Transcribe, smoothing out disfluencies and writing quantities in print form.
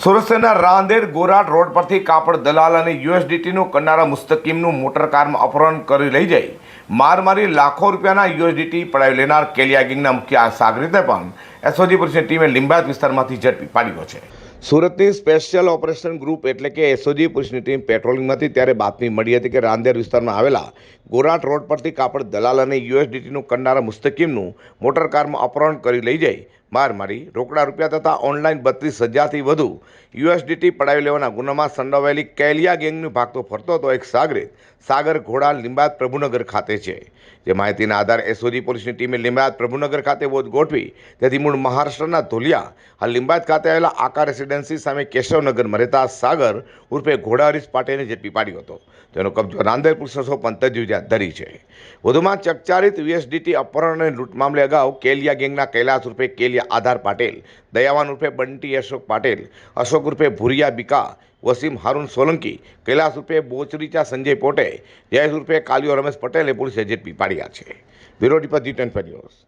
સુરત શહેરના રાંદેર ગોરાટ રોડ પરથી કાપડ દલાલ અને યુએસડીટીનું કરનારા મુસ્તકીમનું મોટર કારમાં અપહરણ કરી લઈ જઈ માર મારી લાખો રૂપિયાના યુએસડીટી પડાવી લેનાર કેલિયા ગેંગના મુખ્ય સાગરીતને પણ એસઓજી પોલીસની ટીમે લિંબાયત વિસ્તારમાંથી ઝડપી પાડ્યો છે। સુરતની સ્પેશિયલ ઓપરેશન ગ્રુપ એટલે કે એસઓજી પોલીસની ટીમ પેટ્રોલિંગમાં હતી ત્યારે બાતમી મળી હતી કે રાંદેર વિસ્તારમાં આવેલા ગોરાટ રોડ પરથી કાપડ દલાલ અને યુએસડીટીનું કરનારા મુસ્તકીમનું મોટર કારમાં અપહરણ કરી લઈ જઈ માર મારી રોકડા રૂપિયા તથા ઓનલાઈન 32,000થી વધુ યુએસડીટી પડાવી લેવાના ગુનામાં સંડોવાયેલી કેલિયા ગેંગનો ભાગતો ફરતો હતો એક સાગર ઘોડા લિંબાયત પ્રભુનગર ખાતે છે। જે માહિતીના આધારે એસઓજી પોલીસની ટીમે લિંબાયત પ્રભુનગર ખાતે વોચ ગોઠવી તેથી મૂળ મહારાષ્ટ્રના ધોલિયા હાલ લિંબાયત ખાતે આવેલા આકા રેસિડેન્સી સામે કેશવનગરમાં રહેતા સાગર ઉર્ફે ઘોડા હરીશ પાટેલને ઝડપી પાડ્યો હતો। તેનો કબજો રાંદેર પોલીસ પણ તજવીજ ધરી છે। વધુમાં ચકચારિત યુએસડીટી અપહરણ અને લૂંટ મામલે અગાઉ કેલિયા ગેંગના કૈલાસ ઉર્ફે કેલિયા આધાર પાટેલ, દયાવાન ઉર્ફે બંટી અશોક પાટેલ, અશોક ઉર્ફે ભુરિયા બીકા, વસીમ હારૂન સોલંકી, કૈલાસ ઉર્ફે બોચરીચા સંજય પોટે, જયેશ ઉર્ફે કાલિયો રમેશ પટેલે પોલીસે ઝડપી પાડ્યા છે। Bureau report G10 news.